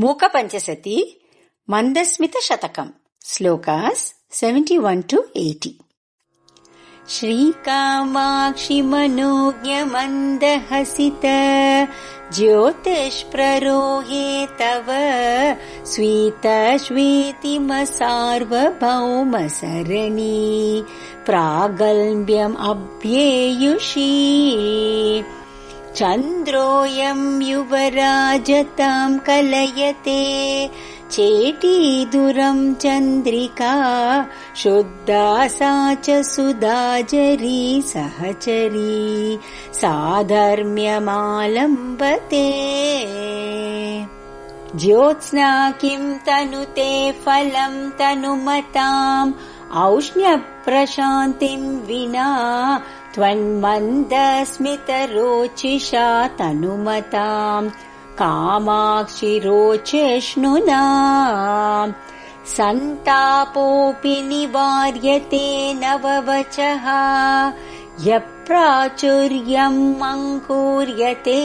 मूकपञ्चशती मन्दस्मितशतकम् श्लोकास् 71-80। श्रीकामाक्षि मनोज्ञमन्दहसित ज्योतिष्प्ररोहे तव स्वीतश्वेतिमसार्वभौमसरणी प्रागल्भ्यम् अभ्येयुषी चन्द्रोऽयं युवराजतां कलयते चेटीदुरं चन्द्रिका शुद्धा सा च सुधाजरी सहचरी साधर्म्यमालम्बते ज्योत्स्ना किं तनुते फलं तनुमताम् औष्ण्यप्रशान्तिं विना त्वन्मन्दस्मितरोचिषा तनुमताम् कामाक्षि रोचेष्णुना सन्तापोऽपि निवार्यते नववचः यप्राचुर्यम् अङ्कुर्यते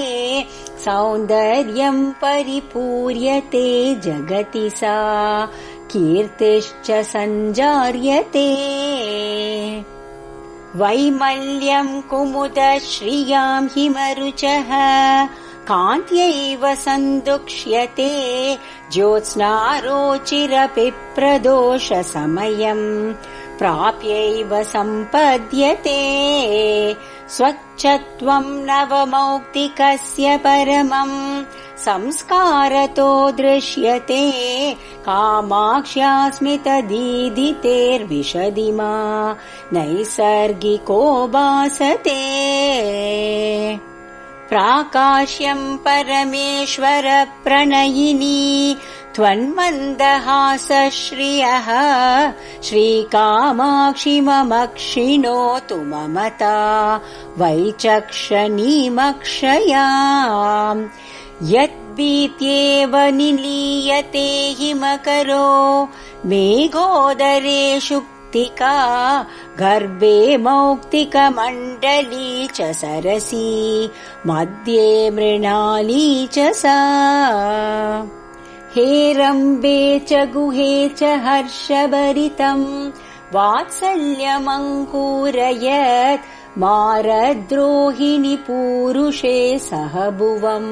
सौन्दर्यम् परिपूर्यते जगति सा कीर्तिश्च सञ्जार्यते वैमल्यम् कुमुदश्रियाम् हिमरुचः कान्त्यैव सन्दुक्ष्यते ज्योत्स्नारोचिरपि प्रदोषसमयम् प्राप्यैव सम्पद्यते स्वच्छत्वम् नवमौक्तिकस्य परमम् संस्कारतो दृश्यते कामाक्ष्यास्मितदीदितेर्विशदिमा नैसर्गिको भासते प्राकाश्यम् परमेश्वर प्रणयिनी त्वन्मन्दहासश्रियः श्रीकामाक्षि मम क्षिणोतु ममता वैचक्षणीमक्षया यद्भीत्येव निलीयते हिमकरो मेघोदरे शुक्तिका गर्भे मौक्तिकमण्डली च सरसी मध्ये मृणाली च सा हेरम्बे च गुहे च हर्षभरितम् वात्सल्यमङ्कुरयत् मारद्रोहिणि पूरुषे सह भुवम्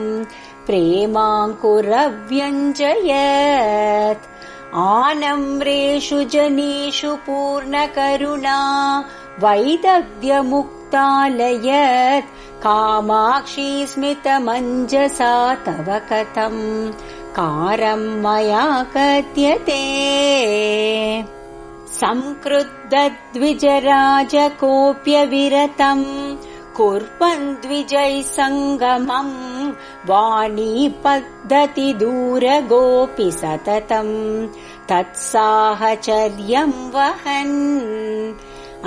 प्रेमाङ्कुरव्यञ्जयत् आनम्रेषु जनेषु पूर्णकरुणा वैदव्यमुक्तालयत् कामाक्षि स्मितमञ्जसा तव कथम् कारम् मया कथ्यते संक्रुद्धद्विजराजकोऽप्यविरतम् कुर्वन् द्विजैः सङ्गमम् वाणी पद्धति दूरगोऽपि सततम् तत्साहचर्यम् वहन्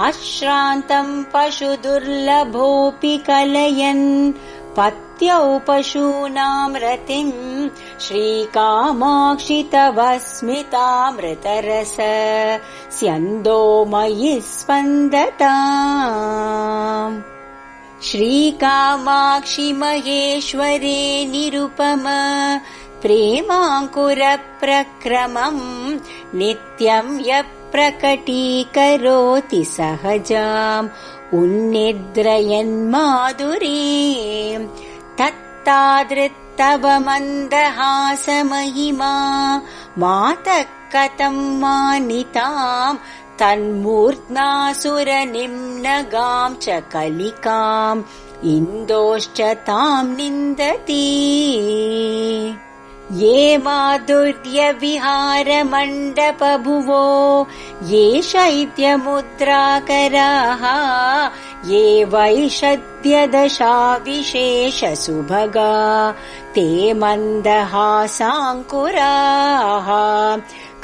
अश्रान्तम् पशुदुर्लभोऽपि कलयन् पत्यौ पशूनाम् रतिम् श्रीकामाक्षि तव स्मितामृतरस स्यन्दो मयि स्पन्दताम् श्रीकामाक्षि महेश्वरे निरुपम प्रेमाङ्कुरप्रक्रमम् नित्यम् यः प्रकटीकरोति सहजाम् उन्निद्रयन्माधुरीम् तत्तादृत्तव मन्दहासमहिमा मातः कथम् मानिताम् तन्मूर्ध्नासुरनिम्नगाम् च कलिकाम् इन्दोश्च ताम् निन्दति ये माधुर्यविहारमण्डपभुवो ये शैत्यमुद्राकराः ये वैशद्यदशाविशेषसुभगा ते मन्दहासाङ्कुराः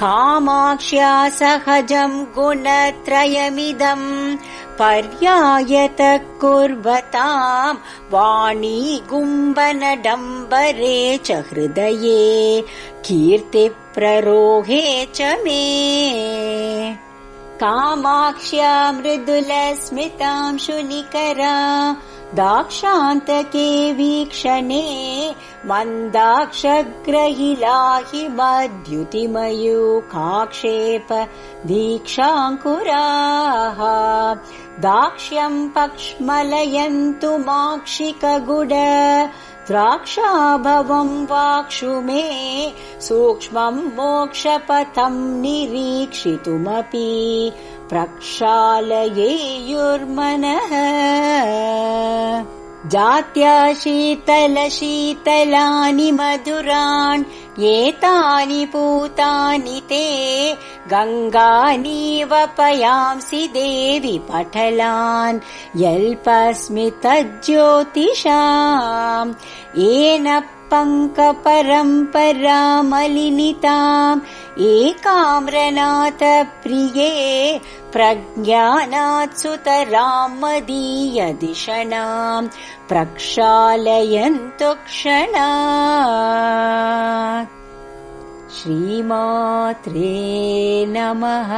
कामाक्ष्या सहजम् गुणत्रयमिदम् पर्यायतः कुर्वताम् वाणी गुम्बनडम्बरे च हृदये कीर्तिप्ररोहे च मे कामाक्ष्या मृदुलस्मितांशुनिकरा दाक्षान्तके वीक्षणे मन्दाक्षग्रहिलाहि मद्युतिमयूखाक्षेप दीक्षाङ्कुराः दाक्ष्यम् पक्ष्मलयन्तु माक्षिकगुड द्राक्षाभवम् वाक्षु मे सूक्ष्मम् मोक्षपथम् निरीक्षितुमपि प्रक्षालयेयुर्मनः जात्या शीतलानि मधुरान् एतानि पूतानि ते गङ्गानीव पयांसि देवि पटलान् यल्पस्मितज्योतिषाम् येन पङ्कपरम्परामलिनिताम् एकाम्रनाथ प्रिये प्रज्ञानात्सुतराम् मदीयदिषणाम् प्रक्षालयन्तु क्षणात्। श्रीमात्रे नमः।